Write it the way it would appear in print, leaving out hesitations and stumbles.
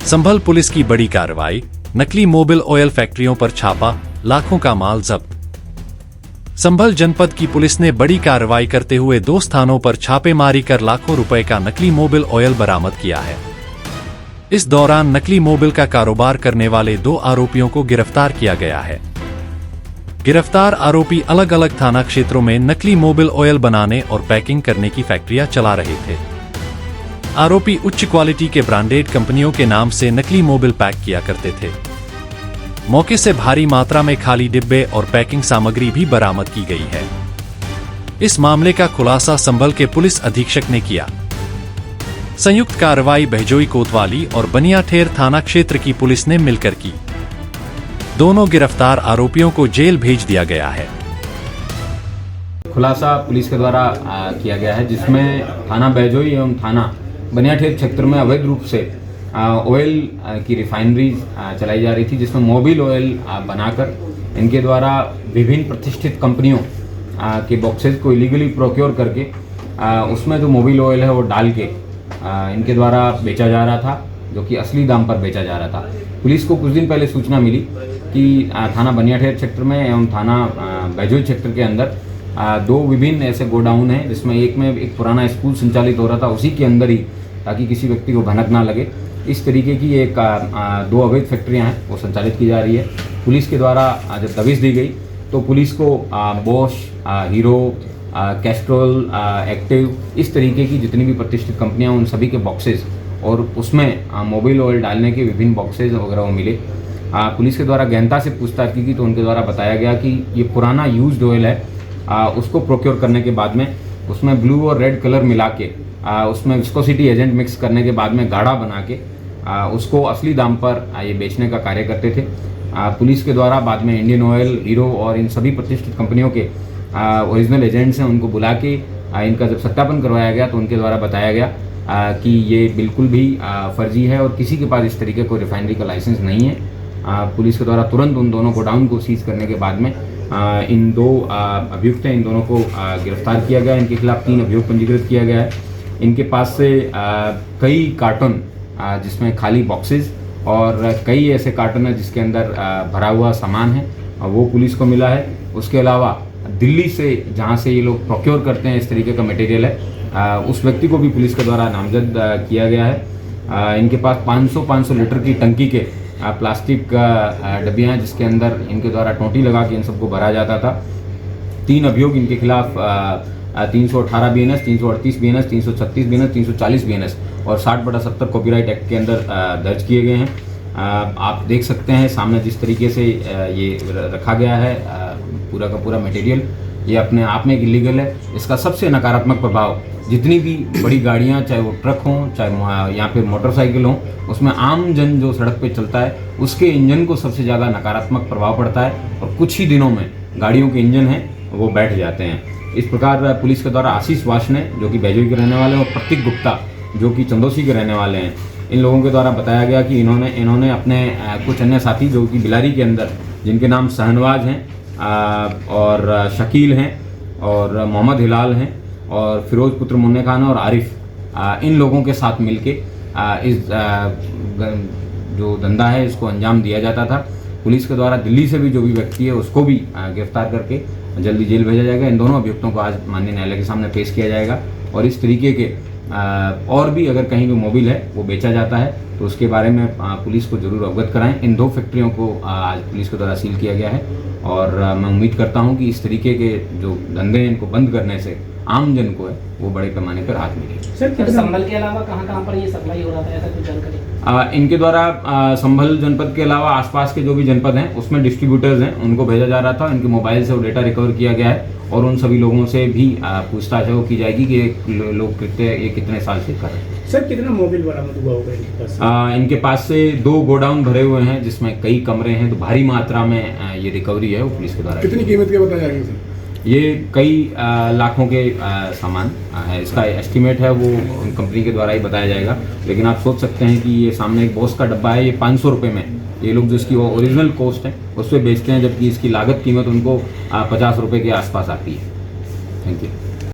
संभल police की बड़ी कार्रवाई, नकली मोबिल ऑयल फैक्ट्रियों पर छापा, लाखों का माल जब्त। संभल जनपद की पुलिस ने बड़ी कार्रवाई करते हुए 2 स्थानों पर छापेमारी कर लाखों रुपए का नकली मोबिल ऑयल बरामद किया है। इस दौरान नकली मोबिल का कारोबार करने वाले 2 आरोपियों को गिरफ्तार किया गया है। गिरफ्तार आरोपी अलग अलग थाना क्षेत्रों में नकली मोबिल ऑयल बनाने और पैकिंग करने की फैक्ट्रियां चला रहे थे। आरोपी उच्च क्वालिटी के ब्रांडेड कंपनियों के नाम से नकली मोबिल पैक किया करते थे। मौके से भारी मात्रा में खाली डिब्बे और पैकिंग सामग्री भी बरामद की गई है। इस मामले का खुलासा संभल के पुलिस अधीक्षक ने किया। संयुक्त कार्रवाई बहजोई कोतवाली और बनियाठेर थाना क्षेत्र की पुलिस ने मिलकर की। दोनों गिरफ्तार आरोपियों को जेल भेज दिया गया है। खुलासा पुलिस के द्वारा किया गया है, जिसमें थाना बहजोई एवं थाना बनियाठेर क्षेत्र में अवैध रूप से ऑयल की रिफाइनरी चलाई जा रही थी, जिसमें मोबिल ऑयल बनाकर इनके द्वारा विभिन्न प्रतिष्ठित कंपनियों के बॉक्सेस को इलीगली प्रोक्योर करके उसमें जो मोबिल ऑयल है वो डाल के इनके द्वारा बेचा जा रहा था, जो कि असली दाम पर बेचा जा रहा था। पुलिस को कुछ दिन पहले सूचना मिली कि थाना बनियाठेर क्षेत्र में एवं थाना बहजोई क्षेत्र के अंदर 2 विभिन्न ऐसे गोडाउन हैं, जिसमें एक में एक पुराना स्कूल संचालित हो रहा था, उसी के अंदर ही, ताकि किसी व्यक्ति को भनक ना लगे, इस तरीके की एक 2 अवैध फैक्ट्रियां हैं वो संचालित की जा रही है। पुलिस के द्वारा जब दबिश दी गई तो पुलिस को बॉश, हीरो, कैस्ट्रोल, एक्टिव, इस तरीके की जितनी भी प्रतिष्ठित कंपनियां उन सभी के बॉक्सेस और उसमें मोबिल ऑयल डालने के विभिन्न बॉक्सेस वगैरह वो मिले। पुलिस के द्वारा गहनता से पूछताछ की तो उनके द्वारा बताया गया कि ये पुराना यूज्ड ऑयल है, उसको प्रोक्योर करने के बाद में उसमें ब्लू और रेड कलर मिला के उसमें विस्कोसिटी एजेंट मिक्स करने के बाद में गाढ़ा बना के उसको असली दाम पर ये बेचने का कार्य करते थे। पुलिस के द्वारा बाद में इंडियन ऑयल, हीरो और इन सभी प्रतिष्ठित कंपनियों के ओरिजिनल एजेंट्स हैं, उनको बुला के इनका जब सत्यापन करवाया गया तो उनके द्वारा बताया गया कि ये बिल्कुल भी फर्जी है और किसी के पास इस तरीके को रिफाइनरी का लाइसेंस नहीं है। पुलिस के द्वारा तुरंत उन दोनों गोडाउन को सीज करने के बाद में इन 2 अभियुक्त हैं, इन दोनों को गिरफ्तार किया गया। इनके खिलाफ 3 अभियोग पंजीकृत किया गया है। इनके पास से कई कार्टन जिसमें खाली बॉक्सेस और कई ऐसे कार्टन हैं जिसके अंदर भरा हुआ सामान है, वो पुलिस को मिला है। उसके अलावा दिल्ली से जहां से ये लोग प्रोक्योर करते हैं इस तरीके का मटेरियल है, उस व्यक्ति को भी पुलिस के द्वारा नामजद किया गया है। इनके पास 500 लीटर की टंकी के प्लास्टिक डब्बियाँ हैं, जिसके अंदर इनके द्वारा टोंटी लगा के इन सबको भरा जाता था। 3 अभियोग इनके खिलाफ 318 BNS, 338 BNS, 336 BNS, 340 BNS और 60/70 कॉपीराइट एक्ट के अंदर दर्ज किए गए हैं। आप देख सकते हैं सामने जिस तरीके से ये रखा गया है पूरा का पूरा मटेरियल, ये अपने आप में इलीगल है। इसका सबसे नकारात्मक प्रभाव जितनी भी बड़ी गाड़ियां, चाहे वो ट्रक हों, चाहे यहाँ पे मोटरसाइकिल हों, उसमें आम जन जो सड़क पे चलता है उसके इंजन को सबसे ज़्यादा नकारात्मक प्रभाव पड़ता है और कुछ ही दिनों में गाड़ियों के इंजन हैं वो बैठ जाते हैं। इस प्रकार पुलिस के द्वारा आशीष वाशने जो कि बहजोई के रहने वाले हैं और प्रतीक गुप्ता जो कि चंदौसी के रहने वाले हैं, इन लोगों के द्वारा बताया गया कि इन्होंने अपने कुछ अन्य साथी जो कि बिलारी के अंदर, जिनके नाम शहनवाज हैं और शकील हैं और मोहम्मद हिलाल हैं और फिरोज पुत्र मुन्ने खान और आरिफ, इन लोगों के साथ मिलके इस जो धंधा है इसको अंजाम दिया जाता था। पुलिस के द्वारा दिल्ली से भी जो भी व्यक्ति है उसको भी गिरफ्तार करके जल्दी जेल भेजा जाएगा। इन दोनों अभियुक्तों को आज माननीय न्यायालय के सामने पेश किया जाएगा और इस तरीके के और भी अगर कहीं भी मोबिल है वो बेचा जाता है तो उसके बारे में पुलिस को जरूर अवगत कराएं। इन 2 फैक्ट्रियों को आज पुलिस के द्वारा सील किया गया है और मैं उम्मीद करता हूं कि इस तरीके के जो धंधे हैं इनको बंद करने से आम जन को है वो बड़े पैमाने पर राहत मिलेगी। सर, संभल के अलावा कहाँ पर ये सप्लाई हो रहा था, ऐसा कुछ जानकारी? इनके द्वारा संभल जनपद के अलावा आसपास के जो भी जनपद हैं उसमें डिस्ट्रीब्यूटर्स हैं, उनको भेजा जा रहा था। इनके मोबाइल से वो डेटा रिकवर किया गया है और उन सभी लोगों से भी पूछताछ वो की जाएगी कि लोग कितने साल से कर रहे हैं। सर, कितना मोबिल बरामद हुआ होगा इनके पास? इनके पास से 2 गोडाउन भरे हुए हैं जिसमें कई कमरे हैं, तो भारी मात्रा में ये रिकवरी है वो पुलिस के द्वारा। कितनी कीमत के बताया जाएंगे सर? ये कई लाखों के सामान है, इसका एस्टीमेट है वो कंपनी के द्वारा ही बताया जाएगा। लेकिन आप सोच सकते हैं कि ये सामने एक बॉस का डब्बा है, ये 500 रुपये में ये लोग जो इसकी ओरिजिनल कॉस्ट है उस पर बेचते हैं, जबकि इसकी लागत कीमत उनको 50 रुपये के आसपास आती है। Thank you.